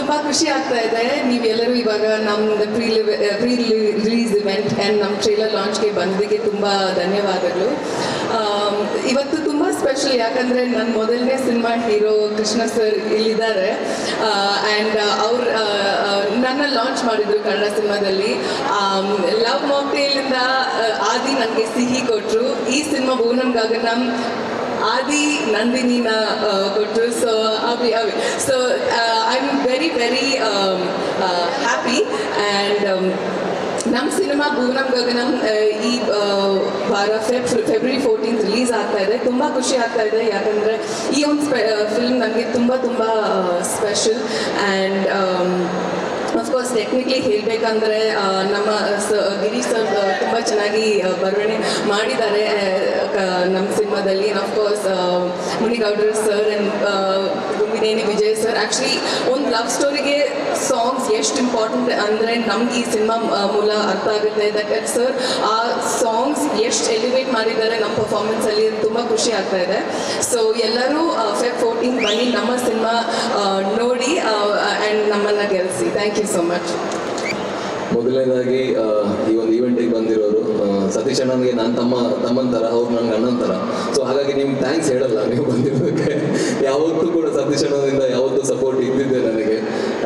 ತುಂಬ ಖುಷಿ ಆಗ್ತಾ ಇದೆ ನೀವೆಲ್ಲರೂ ಇವಾಗ ನಮ್ದು ಪ್ರೀ ರಿಲೀಸ್ ಇವೆಂಟ್ ಆ್ಯಂಡ್ ನಮ್ಮ ಟ್ರೇಲರ್ ಲಾಂಚ್ಗೆ ಬಂದಿದ್ದಕ್ಕೆ ತುಂಬ ಧನ್ಯವಾದಗಳು. ಇವತ್ತು ತುಂಬ ಸ್ಪೆಷಲ್, ಯಾಕಂದರೆ ನನ್ನ ಮೊದಲನೇ ಸಿನಿಮಾ ಹೀರೋ ಕೃಷ್ಣ ಸರ್ ಇಲ್ಲಿದ್ದಾರೆ ಆ್ಯಂಡ್ ಅವ್ರು ನನ್ನ ಲಾಂಚ್ ಮಾಡಿದರು ಕನ್ನಡ ಸಿನಿಮಾದಲ್ಲಿ. ಲವ್ ಮಾಕ್ಟೇಲಿಂದ ಆದಿ ನನಗೆ ಸಿಹಿ ಕೊಟ್ಟರು. ಈ ಸಿನಿಮಾ ಭುವನಂ ಗಗನಂ ಆದಿ ನಂದಿನಿನ ಕೊಟ್ಟರು. So I am very happy. And ನಮ್ಮ ಸಿನಿಮಾ ಭುವನಂ ಗಗನಂ ಈ ವಾರ ಫೆಬ್ರವರಿ 14 ರಿಲೀಸ್ ಆಗ್ತಾ ಇದೆ. ತುಂಬ ಖುಷಿ ಆಗ್ತಾ ಇದೆ, ಯಾಕಂದರೆ ಈ ಒಂದು ಫಿಲ್ಮ್ ನನಗೆ ತುಂಬ ಸ್ಪೆಷಲ್. ಆ್ಯಂಡ್ ಅಫ್ಕೋರ್ಸ್ ಟೆಕ್ನಿಕಲಿ ಹೇಳಬೇಕಂದ್ರೆ ನಮ್ಮ ಗಿರೀಶ್ ಸರ್ ತುಂಬ ಚೆನ್ನಾಗಿ ಬರವಣಿಗೆ ಮಾಡಿದ್ದಾರೆ ನಮ್ಮ ಸಿನಿಮಾದಲ್ಲಿ. Of course Munigowdar sir and Gumbineni Vijay sir. Actually ಒಂದು ಲವ್ ಸ್ಟೋರಿಗೆ ಸಾಂಗ್ಸ್ ಎಷ್ಟು ಇಂಪಾರ್ಟೆಂಟ್ ಅಂದರೆ ನಮ್ಗೆ ಈ ಸಿನಿಮಾ ಮೂಲ ಅರ್ಥ ಆಗುತ್ತೆ. ದಟ್ ಸರ್ ಆ ಸಾಂಗ್ಸ್ ಎಷ್ಟು ಎಲಿವೇಟ್ ಮಾಡಿದ್ದಾರೆ ನಮ್ಮ ಪರ್ಫಾರ್ಮೆನ್ಸಲ್ಲಿ, ತುಂಬ ಖುಷಿ ಆಗ್ತಾ ಇದೆ. ಸೊ ಎಲ್ಲರೂ ಫೆಬ್ 14 ಬನ್ನಿ, ನಮ್ಮ ಸಿನಿಮಾ ನೋಡಿ ಆ್ಯಂಡ್ ನಮ್ಮನ್ನು ಗೆಲ್ಲಿಸಿ. Thank you so much. ಮೊದಲನೇದಾಗಿ ಈ ಒಂದು ಈವೆಂಟಿಗೆ ಬಂದಿರೋರು ಸತೀಶ್ ಅಣ್ಣನಿಗೆ ನಾನು ತಮ್ಮನ ಥರ, ಅವ್ರು ನನಗೆ ಅಣ್ಣನ ಥರ. ಸೊ ಹಾಗಾಗಿ ನಿಮ್ಗೆ ಥ್ಯಾಂಕ್ಸ್ ಹೇಳಲ್ಲ ನೀವು ಬಂದಿರೋದಕ್ಕೆ. ಯಾವತ್ತೂ ಕೂಡ ಸತೀಶ್ ಅಣ್ಣನಿಂದ ಯಾವತ್ತೂ ಸಪೋರ್ಟ್ ಇದ್ದಿದ್ದೆ ನನಗೆ.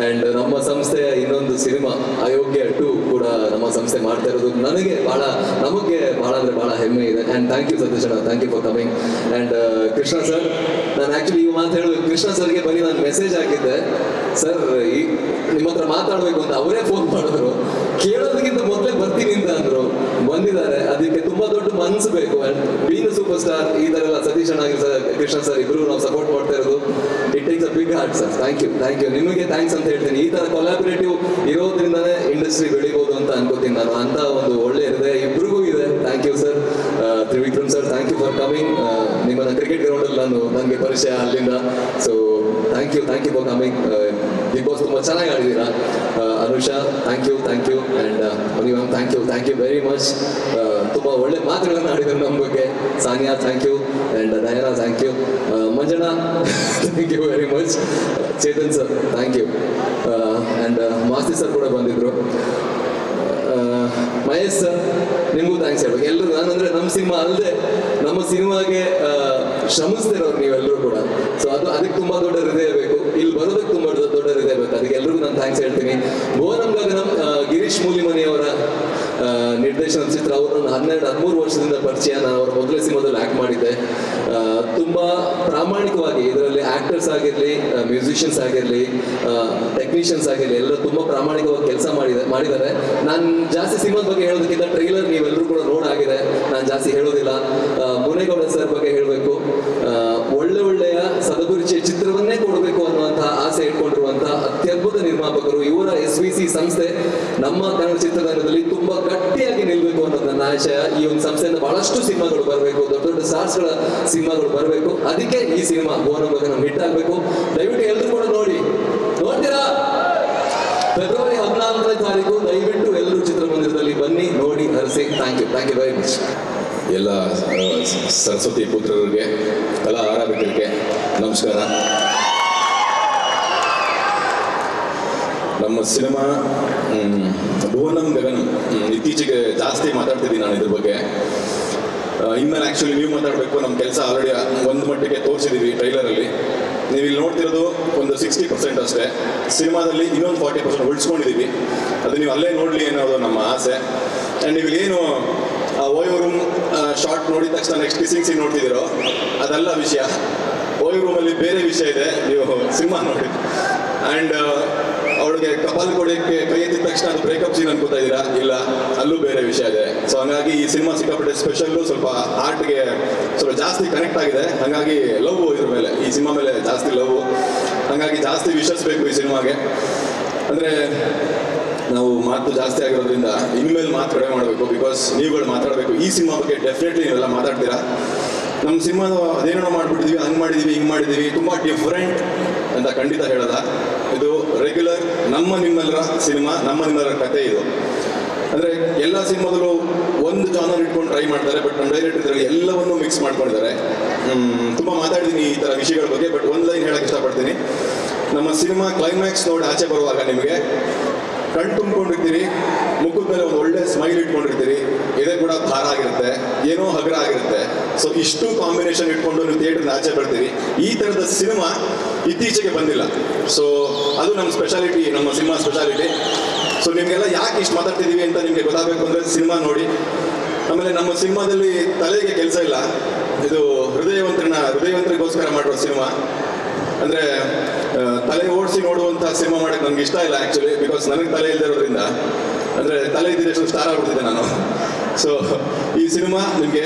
ಆ್ಯಂಡ್ ನಮ್ಮ ಸಂಸ್ಥೆಯ ಇನ್ನೊಂದು ಸಿನಿಮಾ ಅಯೋಗ್ಯ 2 ಕೂಡ ನಮ್ಮ ಸಂಸ್ಥೆ ಮಾಡ್ತಾ ಇರೋದು ನಮಗೆ ಭಾಳ ಅಂದರೆ ಭಾಳ ಹೆಮ್ಮೆ ಇದೆ. ಆ್ಯಂಡ್ ಥ್ಯಾಂಕ್ ಯು ಸತೀಶ್ ಅಣ್ಣ, thank you for coming. And Krishna sir, ನಾನು ಆ್ಯಕ್ಚುಲಿ ಈ ಮಾತು ಹೇಳೋದು ಕೃಷ್ಣ ಸರ್ಗೆ ಬರೀ ನಾನು ಮೆಸೇಜ್ ಹಾಕಿದ್ದೆ, ಸರ್ ನಿಮ್ಮ ಹತ್ರ ಮಾತಾಡಬೇಕು ಅಂತ ಅವರೇ ಫೋನ್ ಮಾಡಿದ್ರು. ಕೇಳೋದಕ್ಕಿಂತ ಮೊದಲೇ ಬರ್ತೀನಿ ಅಂತ ಅಂದರು. ಬಂದಿದ್ದಾರೆ, ಅದಕ್ಕೆ ತುಂಬಾ ದೊಡ್ಡ ಮನಸ್ಸು ಬೇಕು. ಆ್ಯಂಡ್ ಬೀನ್ ಸೂಪರ್ ಸ್ಟಾರ್ ಈ ಥರ ಎಲ್ಲ ಸತೀಶ್ ಅಣ್ಣ ಕೃಷ್ಣ ಸರ್ ಇಬ್ಬರು ನಾವು ಸಪೋರ್ಟ್ ಮಾಡ್ತಾ ಇರೋದು. It takes a big heart sir. Thank you ನಿಮಗೆ ಥ್ಯಾಂಕ್ಸ್ ಅಂತ ಹೇಳ್ತೀನಿ. ಈ ಥರ ಕೊಲಾಬರೇಟಿವ್ ಇರೋದ್ರಿಂದನೇ ಇಂಡಸ್ಟ್ರಿ ಬೆಳಿಬೋದು ಅಂತ ಅನ್ಕೋತೀನಿ ನಾನು. ಅಂತ ಒಂದು ಒಳ್ಳೆ ಹೃದಯ ಇಬ್ರಿಗೂ ಇದೆ. Thank you sir. Trivikram sir, thank you for coming. ನಿಮ್ಮನ್ನ ಕ್ರಿಕೆಟ್ ಗ್ರೌಂಡಲ್ಲಿ ನನಗೆ ಪರಿಚಯ ಅಲ್ಲಿಂದ. So thank you for coming. Big boss ತುಂಬ ಚೆನ್ನಾಗಿ ಆಡಿದ್ದೀರಾ. Anusha, thank you. And Mani ma'am, thank you very much. ತುಂಬ ಒಳ್ಳೆ ಮಾತುಗಳನ್ನು ಆಡಿದ್ರು ನಮ್ಮ ಬಗ್ಗೆ. Sania, thank you. And Diana, thank you. Manjana, thank you very much. Chetan sir, thank you. And Masti sir ಕೂಡ ಬಂದಿದ್ರು. ಮಹೇಶ್ ಸರ್, ನಿಮಗೂ ಥ್ಯಾಂಕ್ಸ್ ಹೇಳ್ಬೇಕು. ಎಲ್ಲರೂ ನಾನಂದ್ರೆ ನಮ್ಮ ಸಿನಿಮಾ ಅಲ್ಲದೆ ನಮ್ಮ ಸಿನಿಮಾಗೆ ಶ್ರಮಿಸ್ತಿರೋರು ನೀವೆಲ್ಲರೂ ಕೂಡ. ಸೊ ಅದಕ್ಕೆ ತುಂಬ ದೊಡ್ಡ ಹೃದಯ ಬೇಕು. ಇಲ್ಲಿ ಬರೋದಕ್ಕೆ ತುಂಬ ದೊಡ್ಡ ಹೃದಯ ಬೇಕು. ಅದಕ್ಕೆ ಎಲ್ರಿಗೂ ನಾನು ಥ್ಯಾಂಕ್ಸ್ ಹೇಳ್ತೀನಿ. ಭುವನಂ ಗಗನಂ ಗಿರೀಶ್ ಮೂಲಿಮನಿಯವರ ನಿರ್ದೇಶನದ ಚಿತ್ರ. ಅವರು 12-13 ವರ್ಷದಿಂದ ಪರಿಚಯ. ನಾನು ಅವರ ಮೊದಲೇ ಸಿನಿಮಾದಲ್ಲಿ ಆ್ಯಕ್ಟ್ ಮಾಡಿದ್ದೆ. ತುಂಬ ಪ್ರಾಮಾಣಿಕವಾಗಿ ಇದರಲ್ಲಿ ಆ್ಯಕ್ಟರ್ಸ್ ಆಗಿರಲಿ, ಮ್ಯೂಸಿಷಿಯನ್ಸ್ ಆಗಿರಲಿ, ಟೆಕ್ನಿಷಿಯನ್ಸ್ ಆಗಿರಲಿ, ಎಲ್ಲರೂ ತುಂಬ ಪ್ರಾಮಾಣಿಕವಾಗಿ ಕೆಲಸ ಮಾಡಿದ್ದಾರೆ. ನಾನು ಜಾಸ್ತಿ ಸಿನಿಮಾದ ಬಗ್ಗೆ ಹೇಳೋದಕ್ಕಿಂತ ಟ್ರೈಲರ್ ನೀವೆಲ್ಲರೂ ಕೂಡ ನೋಡಾಗಿದೆ, ನಾನು ಜಾಸ್ತಿ ಹೇಳೋದಿಲ್ಲ. ಮುನೇಗೌಡ ಸರ್ ಬಗ್ಗೆ ಹೇಳಬೇಕು. ಒಳ್ಳೆಯ ಸದಗುರುಚಿಯ ಚಿತ್ರವನ್ನೇ ಕೊಡಬೇಕು ಅನ್ನುವಂತಹ ಆಸೆ ಇಟ್ಕೊಂಡಿರುವಂತಹ ಅತ್ಯದ್ಭುತ ನಿರ್ಮಾಪಕರು. ಇವರ SVC ಸಂಸ್ಥೆ ನಮ್ಮ ಕನ್ನಡ ಚಿತ್ರರಂಗದಲ್ಲಿ ತುಂಬಾ ಗಟ್ಟಿಯಾಗಿ ನಿಲ್ಬೇಕು ಅನ್ನೋದು ನನ್ನ ಆಶಯ. ಈ ಒಂದು ಸಂಸ್ಥೆಯಿಂದ ಬಹಳಷ್ಟು ಸಿನಿಮಾಗಳು ಬರಬೇಕು, ದೊಡ್ಡ ಸ್ಟಾರ್ಸ್ಗಳ ಸಿನಿಮಾಗಳು ಬರಬೇಕು. ಅದಕ್ಕೆ ಈ ಸಿನಿಮಾ ಭುವನಂ ಗಗನಂ ಹಿಟ್ ಆಗಬೇಕು. ದಯವಿಟ್ಟು ಎಲ್ಲರೂ ಕೂಡ ನೋಡ್ತೀರಾ? ಫೆಬ್ರವರಿ 14ನೇ ತಾರೀಕು ದಯವಿಟ್ಟು ಎಲ್ಲರೂ ಚಿತ್ರಮಂದಿರದಲ್ಲಿ ಬನ್ನಿ, ನೋಡಿ, ಹರಿಸಿ. Thank you very much. ಎಲ್ಲ ಸರಸ್ವತಿ ಪುತ್ರರಿಗೆ, ಕಲಾ ಆರಾಧಕರಿಗೆ ನಮಸ್ಕಾರ. ನಮ್ಮ ಸಿನಿಮಾ ಭುವನಂ ಗಗನಂ ಇತ್ತೀಚೆಗೆ ಜಾಸ್ತಿ ಮಾತಾಡ್ತಿದ್ದೀನಿ ನಾನು ಇದ್ರ ಬಗ್ಗೆ. ಇನ್ಮೇಲೆ ಆ್ಯಕ್ಚುಲಿ ನೀವು ಮಾತಾಡಬೇಕು. ನಮ್ಮ ಕೆಲಸ ಆಲ್ರೆಡಿ ಒಂದು ಮಟ್ಟಿಗೆ ತೋರಿಸಿದ್ದೀವಿ ಟ್ರೈಲರಲ್ಲಿ. ನೀವು ಇಲ್ಲಿ ನೋಡ್ತಿರೋದು ಒಂದು 60% ಅಷ್ಟೇ. ಸಿನಿಮಾದಲ್ಲಿ ಇನ್ನೊಂದು 40% ಉಳಿಸ್ಕೊಂಡಿದ್ದೀವಿ. ಅದು ನೀವು ಅಲ್ಲೇ ನೋಡಲಿ ಅನ್ನೋದು ನಮ್ಮ ಆಸೆ. ಆ್ಯಂಡ್ ನೀವು ಏನು ಓಯೋ ರೂಮ್ ಶಾರ್ಟ್ ನೋಡಿದ ತಕ್ಷಣ ನೆಕ್ಸ್ಟ್ ಕಿಸಿಂಗ್ ಸೀನ್ ನೋಡ್ತಿದ್ದೀರೋ ಅದೆಲ್ಲ ವಿಷಯ. ಓಯೋ ರೂಮಲ್ಲಿ ಬೇರೆ ವಿಷಯ ಇದೆ, ನೀವು ಸಿನಿಮಾ ನೋಡಿ. ಆ್ಯಂಡ್ ಅವಳಿಗೆ ಕಪಾಲ್ ಕೊಡೋಕ್ಕೆ ಕೈ ಎತ್ತಿದ ತಕ್ಷಣ ಅದು ಬ್ರೇಕಪ್ ಸೀನ್ ಅನ್ಕೋತಾ ಇದ್ದೀರಾ? ಇಲ್ಲ, ಅಲ್ಲೂ ಬೇರೆ ವಿಷಯ ಇದೆ. ಸೊ ಹಂಗಾಗಿ ಈ ಸಿನಿಮಾ ಸಿಕ್ಕಾಪಟ್ಟೆ ಸ್ಪೆಷಲ್ಲು, ಸ್ವಲ್ಪ ಆರ್ಟ್ಗೆ ಸ್ವಲ್ಪ ಜಾಸ್ತಿ ಕನೆಕ್ಟ್ ಆಗಿದೆ. ಹಾಗಾಗಿ ಲವ್ ಇದ್ರ ಮೇಲೆ, ಈ ಸಿನಿಮಾ ಮೇಲೆ ಜಾಸ್ತಿ ಲವ್. ಹಾಗಾಗಿ ಜಾಸ್ತಿ ವಿಷಸ್ ಬೇಕು ಈ ಸಿನಿಮಾಗೆ. ಅಂದರೆ ನಾವು ಮಾತು ಜಾಸ್ತಿ ಆಗಿರೋದ್ರಿಂದ ಇನ್ಮೇಲೆ ಮಾತು ಕಡಿಮೆ ಮಾಡಬೇಕು. ಬಿಕಾಸ್ ನೀವುಗಳು ಮಾತಾಡಬೇಕು. ಈ ಸಿನಿಮಾ ಬಗ್ಗೆ ಡೆಫಿನೆಟ್ಲಿ ನೀವೆಲ್ಲ ಮಾತಾಡ್ತೀರಾ. ನಮ್ಮ ಸಿನಿಮಾ ಅದೇನೋ ಮಾಡ್ಬಿಟ್ಟಿದ್ವಿ, ಹಂಗೆ ಮಾಡಿದ್ದೀವಿ, ಹಿಂಗೆ ಮಾಡಿದ್ದೀವಿ, ತುಂಬ ಡಿಫ್ರೆಂಟ್ ಅಂತ ಖಂಡಿತ ಹೇಳೋದ. ಇದು ರೆಗ್ಯುಲರ್ ನಿಮ್ಮೆಲ್ಲರ ಸಿನಿಮಾ, ನಿಮ್ಮೆಲ್ಲರ ಕತೆ ಇದು. ಅಂದರೆ ಎಲ್ಲ ಸಿನಿಮಾದಲ್ಲೂ ಒಂದು ಜಾನರ್ ಇಟ್ಕೊಂಡು ಟ್ರೈ ಮಾಡ್ತಾರೆ. ಬಟ್ ನಮ್ಮ ಡೈರೆಕ್ಟರ್ ಇದರಲ್ಲಿ ಎಲ್ಲವನ್ನೂ ಮಿಕ್ಸ್ ಮಾಡ್ಕೊಂಡಿದ್ದಾರೆ. ತುಂಬ ಮಾತಾಡಿದ್ದೀನಿ ಈ ಥರ ವಿಷಯಗಳ ಬಗ್ಗೆ. ಬಟ್ ಒಂದು ಲೈನ್ ಹೇಳೋಕ್ಕೆ ಇಷ್ಟಪಡ್ತೀನಿ. ನಮ್ಮ ಸಿನಿಮಾ ಕ್ಲೈಮ್ಯಾಕ್ಸ್ ನೋಡಿ ಆಚೆ ಬರುವಾಗ ನಿಮಗೆ ಕಣ್ ತುಂಬಿಕೊಂಡಿರ್ತೀರಿ, ಮುಖದ ಮೇಲೆ ಒಂದು ಒಳ್ಳೆ ಸ್ಮೈಲ್ ಇಟ್ಕೊಂಡಿರ್ತೀರಿ, ಇದೇ ಕೂಡ ಭಾರ ಆಗಿರುತ್ತೆ, ಏನೋ ಹಗುರ ಆಗಿರುತ್ತೆ. ಸೊ ಇಷ್ಟು ಕಾಂಬಿನೇಷನ್ ಇಟ್ಕೊಂಡು ನೀವು ಥಿಯೇಟರ್ನ ಆಚೆ ಬರ್ತೀರಿ. ಈ ಥರದ ಸಿನಿಮಾ ಇತ್ತೀಚೆಗೆ ಬಂದಿಲ್ಲ. ಸೊ ಅದು ನಮ್ಮ ಸ್ಪೆಷಾಲಿಟಿ, ನಮ್ಮ ಸಿನಿಮಾ ಸ್ಪೆಷಾಲಿಟಿ. ಸೊ ನಿಮಗೆಲ್ಲ ಯಾಕೆ ಇಷ್ಟು ಮಾತಾಡ್ತಿದ್ದೀವಿ ಅಂತ ನಿಮಗೆ ಗೊತ್ತಾಗಬೇಕು ಅಂದರೆ ಸಿನಿಮಾ ನೋಡಿ. ಆಮೇಲೆ ನಮ್ಮ ಸಿನಿಮಾದಲ್ಲಿ ತಲೆಗೆ ಕೆಲಸ ಇಲ್ಲ, ಇದು ಹೃದಯವಂತರಿಗೋಸ್ಕರ ಮಾಡಿರೋ ಸಿನಿಮಾ. ಅಂದರೆ ತಲೆ ಓಡಿಸಿ ನೋಡುವಂಥ ಸಿನಿಮಾ ಮಾಡೋಕ್ಕೆ ನನಗೆ ಇಷ್ಟ ಇಲ್ಲ ಆ್ಯಕ್ಚುಲಿ, ಬಿಕಾಸ್ ನನಗೆ ತಲೆ ಇಲ್ಲದಿರೋದ್ರಿಂದ, ಅಂದರೆ ತಲೆ ಇದ್ದಿದ್ದಷ್ಟು ಸ್ಟಾರ್ ಆಗ್ಬಿಡ್ತಿದ್ದೆ ನಾನು. ಸೊ ಈ ಸಿನಿಮಾ ನಿಮಗೆ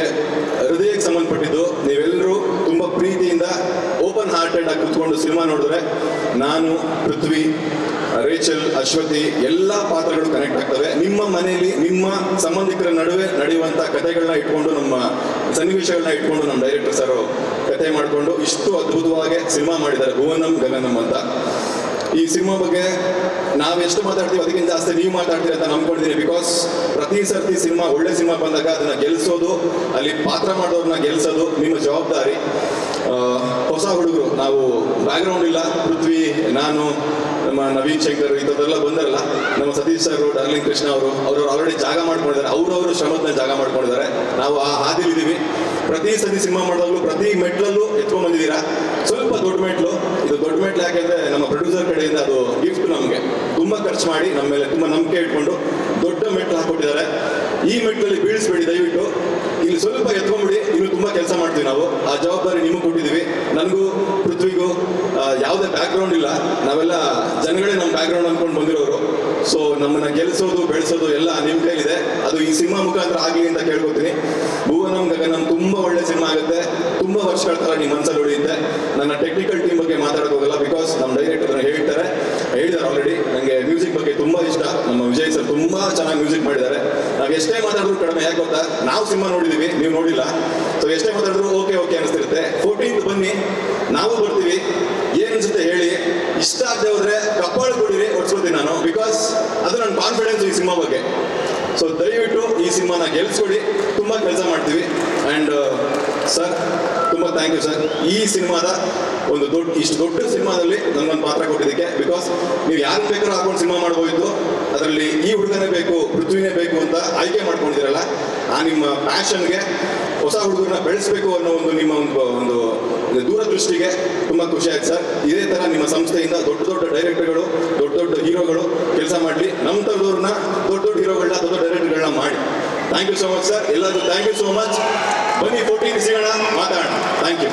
ಹೃದಯಕ್ಕೆ ಸಂಬಂಧಪಟ್ಟಿದ್ದು. ನೀವೆಲ್ಲರೂ ತುಂಬ ಪ್ರೀತಿಯಿಂದ ಓಪನ್ ಹಾರ್ಟೆಡ್ ಆಗಿ ಕೂತ್ಕೊಂಡು ಸಿನಿಮಾ ನೋಡಿದ್ರೆ ನಾನು, ಪೃಥ್ವಿ, ರೇಚಲ್, ಅಶ್ವತಿ ಎಲ್ಲ ಪಾತ್ರಗಳು ಕನೆಕ್ಟ್ ಆಗ್ತವೆ. ನಿಮ್ಮ ಮನೆಯಲ್ಲಿ ನಿಮ್ಮ ಸಂಬಂಧಿಕರ ನಡುವೆ ನಡೆಯುವಂಥ ಕಥೆಗಳನ್ನ ಇಟ್ಕೊಂಡು, ನಮ್ಮ ಸನ್ನಿವೇಶಗಳನ್ನ ಇಟ್ಕೊಂಡು ನಮ್ಮ ಡೈರೆಕ್ಟರ್ ಸರ್ ಕತೆ ಮಾಡಿಕೊಂಡು ಇಷ್ಟು ಅದ್ಭುತವಾಗಿ ಸಿನಿಮಾ ಮಾಡಿದ್ದಾರೆ ಭುವನಂ ಗಗನಂ ಅಂತ. ಈ ಸಿನಿಮಾ ಬಗ್ಗೆ ನಾವೆಷ್ಟು ಮಾತಾಡ್ತೀವಿ ಅದಕ್ಕಿಂತ ಜಾಸ್ತಿ ನೀವು ಮಾತಾಡ್ತೀರಿ ಅಂತ ನಂಬ್ಕೊಂಡಿದ್ದೀನಿ. ಬಿಕಾಸ್ ಪ್ರತಿ ಸರ್ತಿ ಸಿನಿಮಾ ಒಳ್ಳೆ ಸಿನಿಮಾ ಬಂದಾಗ ಅದನ್ನ ಗೆಲ್ಲಿಸೋದು, ಅಲ್ಲಿ ಪಾತ್ರ ಮಾಡೋರನ್ನ ಗೆಲ್ಲಿಸೋದು ನಿಮ್ಮ ಜವಾಬ್ದಾರಿ. ಹೊಸ ಹುಡುಗರು, ನಾವು ಬ್ಯಾಕ್ಗ್ರೌಂಡ್ ಇಲ್ಲ, ಪೃಥ್ವಿ, ನಾನು, ನಮ್ಮ ನವೀನ್ ಶಂಕರ್ ಇಂಥದ್ದೆಲ್ಲ ಬಂದಾರಲ್ಲ, ನಮ್ಮ ಸತೀಶ್ ಸರ್, ಡಾರ್ಲಿಂಗ್ ಕೃಷ್ಣ ಅವರು ಆಲ್ರೆಡಿ ಜಾಗ ಮಾಡ್ಕೊಂಡಿದ್ದಾರೆ, ಅವರವರು ಶ್ರಮದ ಜಾಗ ಮಾಡ್ಕೊಂಡಿದ್ದಾರೆ. ನಾವು ಆ ಹಾದಿಲಿದ್ದೀವಿ. ಪ್ರತಿ ಸತಿ ಸಿನಿಮಾ ಮಾಡಿದಾಗಲೂ ಪ್ರತಿ ಮೆಟ್ಲಲ್ಲೂ ಎತ್ಕೊಂಡ್ ಬಂದಿದ್ದೀರಾ. ಸ್ವಲ್ಪ ದೊಡ್ಡ ಮೆಟ್ಲು, ಇದು ದೊಡ್ಡ ಮೆಟ್ಲು ಯಾಕೆಂದ್ರೆ ನಮ್ಮ ಪ್ರೊಡ್ಯೂಸರ್ ಕಡೆಯಿಂದ ಅದು ಗಿಫ್ಟ್. ನಮಗೆ ತುಂಬ ಖರ್ಚು ಮಾಡಿ ನಮ್ಮ ಮೇಲೆ ತುಂಬ ನಂಬಿಕೆ ಇಟ್ಕೊಂಡು ದೊಡ್ಡ ಮೆಟ್ಲು ಹಾಕೊಟ್ಟಿದ್ದಾರೆ. ಈ ಮೆಟ್ಲಲ್ಲಿ ಬೀಳಿಸ್ಬೇಡಿ ದಯವಿಟ್ಟು, ಇಲ್ಲಿ ಸ್ವಲ್ಪ ಎತ್ಕೊಂಡ್ಬಿಡಿ, ಇನ್ನು ತುಂಬ ಕೆಲಸ ಮಾಡ್ತೀವಿ ನಾವು. ಆ ಜವಾಬ್ದಾರಿ ನಿಮಗೆ ಕೊಟ್ಟಿದ್ದೀವಿ. ನನಗೂ ಪೃಥ್ವಿಗೂ ಯಾವುದೇ ಬ್ಯಾಕ್ಗ್ರೌಂಡ್ ಇಲ್ಲ, ನಾವೆಲ್ಲ ಜನಗಳೇ ನಮ್ಮ ಬ್ಯಾಕ್ಗ್ರೌಂಡ್ ಅಂದ್ಕೊಂಡು ಬಂದಿರೋರು. ಸೊ ನಮ್ಮನ್ನ ಗೆಲ್ಲಿಸೋದು, ಬೆಳೆಸೋದು ಎಲ್ಲ ನಿಮ್ಮ ಕೈಲಿದೆ. ಅದು ಈ ಸಿನಿಮಾ ಮುಖಾಂತರ ಆಗಲಿ ಅಂತ ಕೇಳ್ಕೊತೀನಿ. ಭುವನಂ ಗಗನಂ ತುಂಬ ಒಳ್ಳೆ ಸಿನಿಮಾ ಆಗುತ್ತೆ, ತುಂಬ ವರ್ಷಗಳ ಕಾಲ ನಿಮ್ಮ ಮನಸ್ಸಲ್ಲಿ ಉಳಿಯುತ್ತೆ. ನನ್ನ ಟೆಕ್ನಿಕಲ್ ಟೀಮ್ ಬಗ್ಗೆ ಮಾತಾಡೋಕೆ ಹೋಗಲ್ಲ, ಬಿಕಾಸ್ ನಮ್ಮ ಡೈರೆಕ್ಟರ್ ಹೇಳಿದ್ದಾರೆ ಆಲ್ರೆಡಿ. ನನಗೆ ಮ್ಯೂಸಿಕ್ ಬಗ್ಗೆ ತುಂಬ ಇಷ್ಟ. ನಮ್ಮ ವಿಜಯ್ ಸರ್ ತುಂಬ ಚೆನ್ನಾಗಿ ಮ್ಯೂಸಿಕ್ ಮಾಡಿದ್ದಾರೆ. ನಾವು ಎಷ್ಟೇ ಮಾತಾಡಿದ್ರು ಕಡಿಮೆ. ಯಾಕೆ ಗೊತ್ತಾ, ನಾವು ಸಿನಿಮಾ ನೋಡಿದ್ದೀವಿ, ನೀವು ನೋಡಿಲ್ಲ. ಸೊ ಎಷ್ಟೇ ಮಾತಾಡಿದ್ರು ಓಕೆ ಅನಿಸ್ತಿರುತ್ತೆ. 14th ಬನ್ನಿ, ನಾವು ಬರ್ತೀವಿ. ಏನು ಅನ್ಸುತ್ತೆ ಹೇಳಿ, ಇಷ್ಟ ಆಗದೆ ಹೋದ್ರೆ ಕಪ್ಪಾಳು ಕೊಡಿರಿ, ಹೊಡ್ಸ್ಕೊತೀನಿ ನಾನು. ಬಿಕಾಸ್ ಅದು ನನ್ನ ಕಾನ್ಫಿಡೆನ್ಸ್ ಈ ಸಿನಿಮಾ ಬಗ್ಗೆ. ಸೊ ದಯವಿಟ್ಟು ಈ ಸಿನಿಮಾನ ಗೆಲ್ಸ್ಕೊಡಿ, ತುಂಬ ಕೆಲಸ ಮಾಡ್ತೀವಿ. ಆ್ಯಂಡ್ ಸರ್ ತುಂಬ ಥ್ಯಾಂಕ್ ಯು ಸರ್. ಈ ಸಿನಿಮಾದ ಒಂದು ಇಷ್ಟು ದೊಡ್ಡ ಸಿನಿಮಾದಲ್ಲಿ ನನಗೊಂದು ಪಾತ್ರ ಕೊಟ್ಟಿದ್ದಕ್ಕೆ. ಬಿಕಾಸ್ ನೀವು ಯಾರು ಬೇಕಾದ್ರೂ ಹಾಕೊಂಡು ಸಿನಿಮಾ ಮಾಡ್ಬೋದಿತ್ತು, ಅದರಲ್ಲಿ ಈ ಹುಡುಗನೇ ಬೇಕು, ಪೃಥ್ವಿನೇ ಬೇಕು ಅಂತ ಆಯ್ಕೆ ಮಾಡ್ಕೊಂಡಿದ್ದೀರಲ್ಲ, ಆ ನಿಮ್ಮ ಪ್ಯಾಷನ್ಗೆ, ಹೊಸ ಹುಡುಗರನ್ನ ಬೆಳೆಸಬೇಕು ಅನ್ನೋ ಒಂದು ನಿಮ್ಮ ಒಂದು ದೂರದೃಷ್ಟಿಗೆ ತುಂಬ ಖುಷಿ ಆಯ್ತು ಸರ್. ಇದೇ ಥರ ನಿಮ್ಮ ಸಂಸ್ಥೆಯಿಂದ ದೊಡ್ಡ ಡೈರೆಕ್ಟರ್ಗಳು, ದೊಡ್ಡ ಹೀರೋಗಳು ಕೆಲಸ ಮಾಡಲಿ. ನಮ್ಮ ಥರದವ್ರನ್ನ ದೊಡ್ಡ ಹೀರೋಗಳನ್ನ, ದೊಡ್ಡ ಡೈರೆಕ್ಟರ್ಗಳನ್ನ ಮಾಡಿ. Thank you so much sir. ಎಲ್ಲರಿಗೂ ಥ್ಯಾಂಕ್ ಯು ಸೋ ಮಚ್. ಬನ್ನಿ 14 ಸಿಗೋಣ, ಮಾತಾಡೋಣ. Thank you.